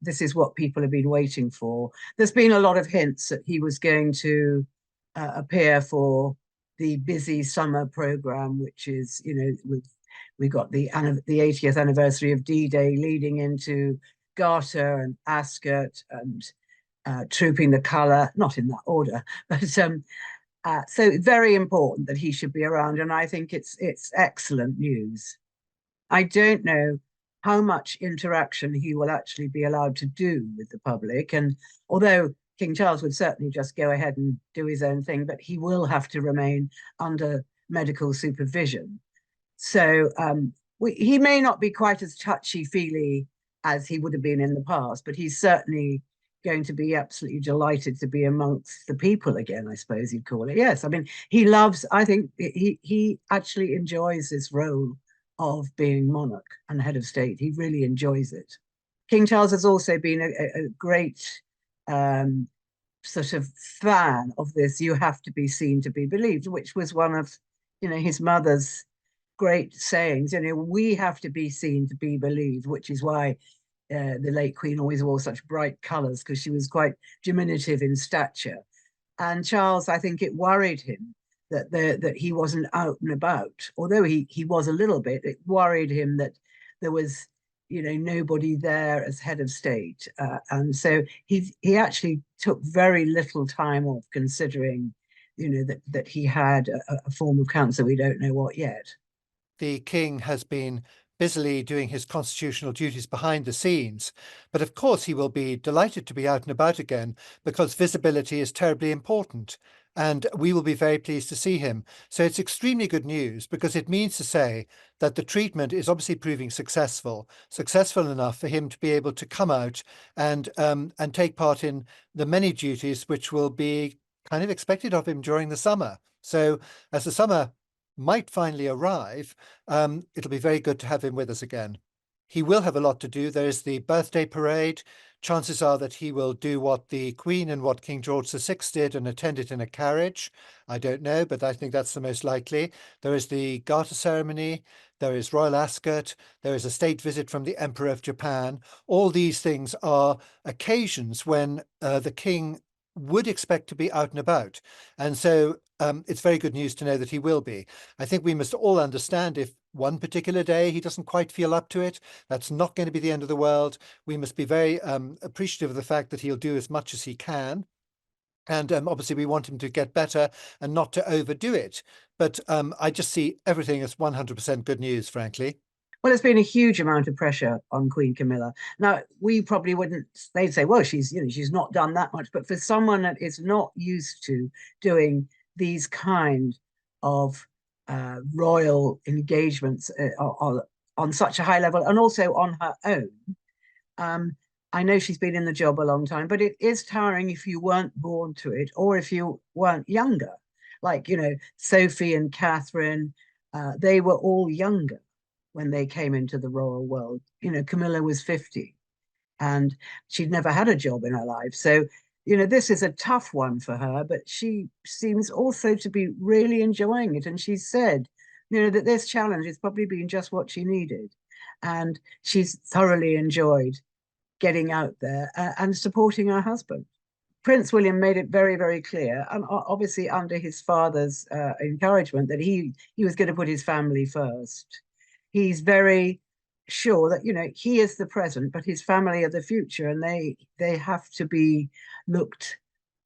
this is what people have been waiting for. There's been a lot of hints that he was going to appear for the busy summer program, which is, we got the 80th anniversary of D-Day leading into Garter and Ascot and Trooping the Colour, not in that order, but so very important that he should be around, and I think it's excellent news. I don't know how much interaction he will actually be allowed to do with the public, and although King Charles would certainly just go ahead and do his own thing, but he will have to remain under medical supervision. So he may not be quite as touchy-feely as he would have been in the past, but he's certainly going to be absolutely delighted to be amongst the people again, I suppose you'd call it. Yes, I mean, I think he actually enjoys this role of being monarch and head of state. He really enjoys it. King Charles has also been a great sort of fan of this, you have to be seen to be believed, which was one of, his mother's great sayings. We have to be seen to be believed, which is why the late Queen always wore such bright colours, because she was quite diminutive in stature. And Charles, I think it worried him that he wasn't out and about. Although he was a little bit, it worried him that there was, nobody there as head of state. And so he actually took very little time off, considering, that he had a form of cancer. We don't know what yet. The king has been busily doing his constitutional duties behind the scenes, but of course he will be delighted to be out and about again, because visibility is terribly important, and we will be very pleased to see him. So it's extremely good news, because it means to say that the treatment is obviously proving successful enough for him to be able to come out and take part in the many duties which will be kind of expected of him during the summer. So as the summer might finally arrive, it'll be very good to have him with us again. He will have a lot to do. There is the birthday parade. Chances are that he will do what the Queen and what King George VI did and attend it in a carriage. I don't know, but I think that's the most likely. There is the Garter ceremony. There is Royal Ascot. There is a state visit from the Emperor of Japan. All these things are occasions when the King would expect to be out and about. And so it's very good news to know that he will be. I think we must all understand if one particular day he doesn't quite feel up to it, that's not going to be the end of the world. We must be very appreciative of the fact that he'll do as much as he can. And obviously we want him to get better and not to overdo it. But I just see everything as 100% good news, frankly. Well, there's been a huge amount of pressure on Queen Camilla. Now, we probably wouldn't, they'd say, well, she's not done that much. But for someone that is not used to doing these kind of royal engagements on such a high level, and also on her own, I know she's been in the job a long time, but it is tiring if you weren't born to it, or if you weren't younger. Like, Sophie and Catherine, they were all younger when they came into the royal world. Camilla was 50 and she'd never had a job in her life. So, this is a tough one for her, but she seems also to be really enjoying it. And she said, that this challenge has probably been just what she needed. And she's thoroughly enjoyed getting out there and supporting her husband. Prince William made it very, very clear, and obviously under his father's encouragement, that he was going to put his family first. He's very sure that he is the present, but his family are the future, and they have to be looked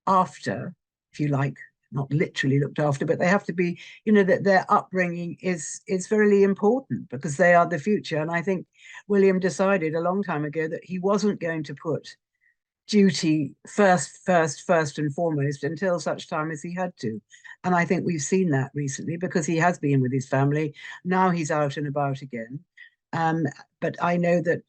after, if you like, not literally looked after, but they have to be, that their upbringing is very important, because they are the future. And I think William decided a long time ago that he wasn't going to put duty first and foremost until such time as he had to. And I think we've seen that recently, because he has been with his family. Now he's out and about again. But I know that,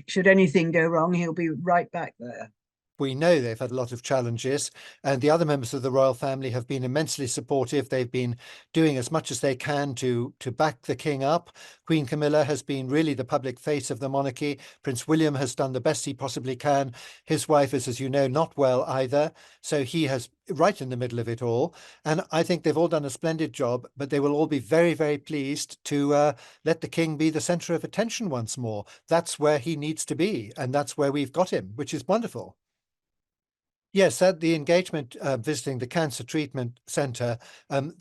should anything go wrong, he'll be right back there. we know they've had a lot of challenges, and the other members of the royal family have been immensely supportive. They've been doing as much as they can to back the king up. Queen Camilla has been really the public face of the monarchy. Prince William has done the best he possibly can. His wife is, as you know, not well either, so he has right in the middle of it all. And I think they've all done a splendid job, but they will all be very, very pleased to let the king be the centre of attention once more. That's where he needs to be, and that's where we've got him, which is wonderful. Yes, at the engagement visiting the cancer treatment centre,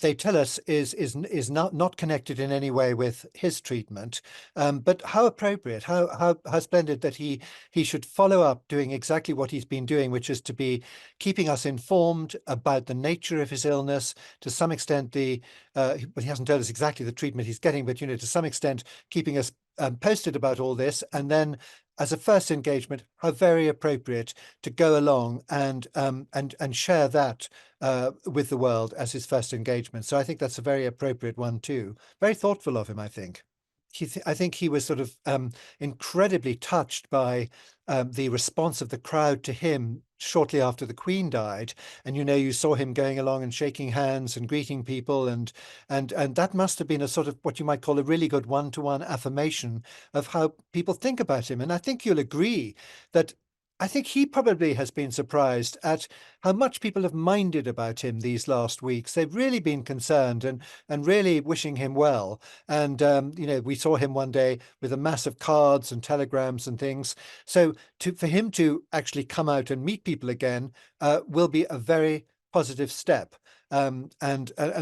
they tell us is not connected in any way with his treatment. But how appropriate, how splendid that he should follow up doing exactly what he's been doing, which is to be keeping us informed about the nature of his illness. To some extent, well, he hasn't told us exactly the treatment he's getting, but to some extent, keeping us posted about all this, and then as a first engagement, how very appropriate to go along and share that with the world as his first engagement. So I think that's a very appropriate one too. Very thoughtful of him, I think. I think he was sort of incredibly touched by the response of the crowd to him shortly after the Queen died. And you saw him going along and shaking hands and greeting people, and that must have been a sort of what you might call a really good one-to-one affirmation of how people think about him. And I think you'll agree that I think he probably has been surprised at how much people have minded about him these last weeks. They've really been concerned and really wishing him well. And we saw him one day with a mass of cards and telegrams and things. So for him to actually come out and meet people again will be a very positive step. And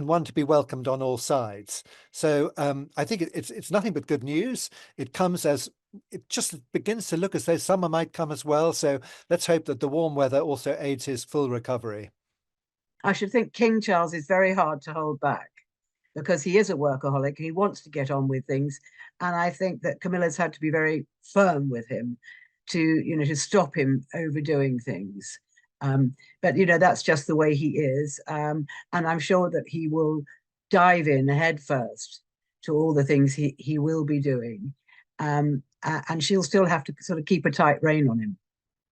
one to be welcomed on all sides. So I think it's nothing but good news. It comes as it just begins to look as though summer might come as well. So let's hope that the warm weather also aids his full recovery. I should think King Charles is very hard to hold back because he is a workaholic. He wants to get on with things. And I think that Camilla's had to be very firm with him to stop him overdoing things. But that's just the way he is. And I'm sure that he will dive in head first to all the things he will be doing. And she'll still have to sort of keep a tight rein on him.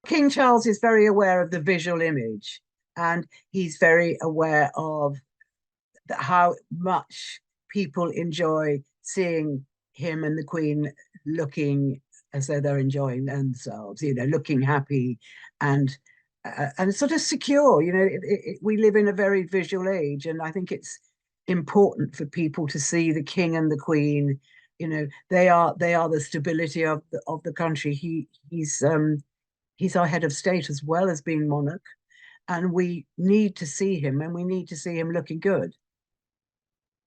King Charles is very aware of the visual image, and he's very aware of how much people enjoy seeing him and the Queen looking as though they're enjoying themselves, looking happy and sort of secure. We live in a very visual age, and I think it's important for people to see the King and the Queen. They are the stability of the country. He's our head of state as well as being monarch, and we need to see him, and we need to see him looking good.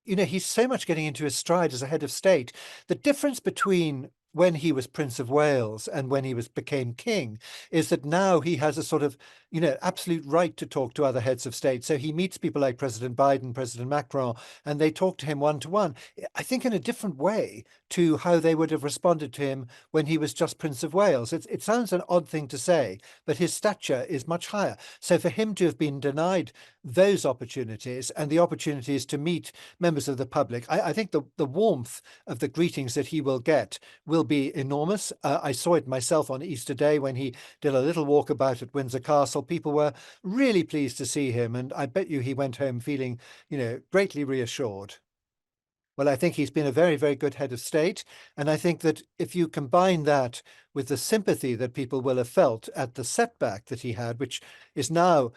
He's so much getting into his stride as a head of state. The difference between when he was Prince of Wales and when he became king is that now he has a sort of absolute right to talk to other heads of state. So he meets people like President Biden, President Macron, and they talk to him one to one, I think in a different way to how they would have responded to him when he was just Prince of Wales. It sounds an odd thing to say, but his stature is much higher. So for him to have been denied those opportunities and the opportunities to meet members of the public, I think the warmth of the greetings that he will get will be enormous. I saw it myself on Easter Day when he did a little walkabout at Windsor Castle. People were really pleased to see him, and I bet you he went home feeling, greatly reassured. Well, I think he's been a very, very good head of state. And I think that if you combine that with the sympathy that people will have felt at the setback that he had, which is now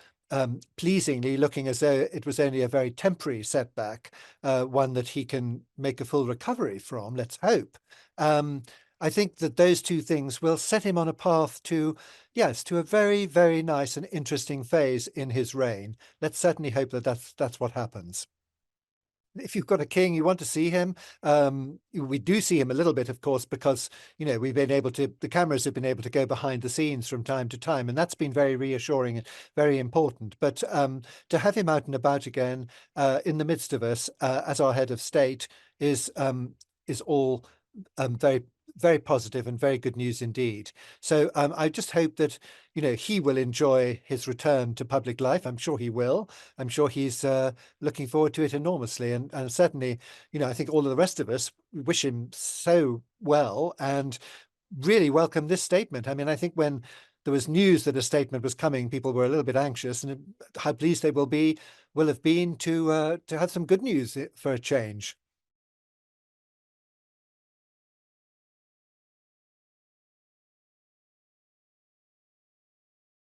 pleasingly looking as though it was only a very temporary setback, one that he can make a full recovery from, let's hope. I think that those two things will set him on a path to a very, very nice and interesting phase in his reign. Let's certainly hope that that's what happens. If you've got a king, you want to see him. We do see him a little bit, of course, because the cameras have been able to go behind the scenes from time to time, and that's been very reassuring and very important. But to have him out and about again in the midst of us as our head of state is all very, very positive and very good news indeed. So I just hope that he will enjoy his return to public life. I'm sure he will. I'm sure he's looking forward to it enormously, and certainly I think all of the rest of us wish him so well and really welcome this statement. I mean, I think when there was news that a statement was coming, people were a little bit anxious, and how pleased they will have been to have some good news for a change.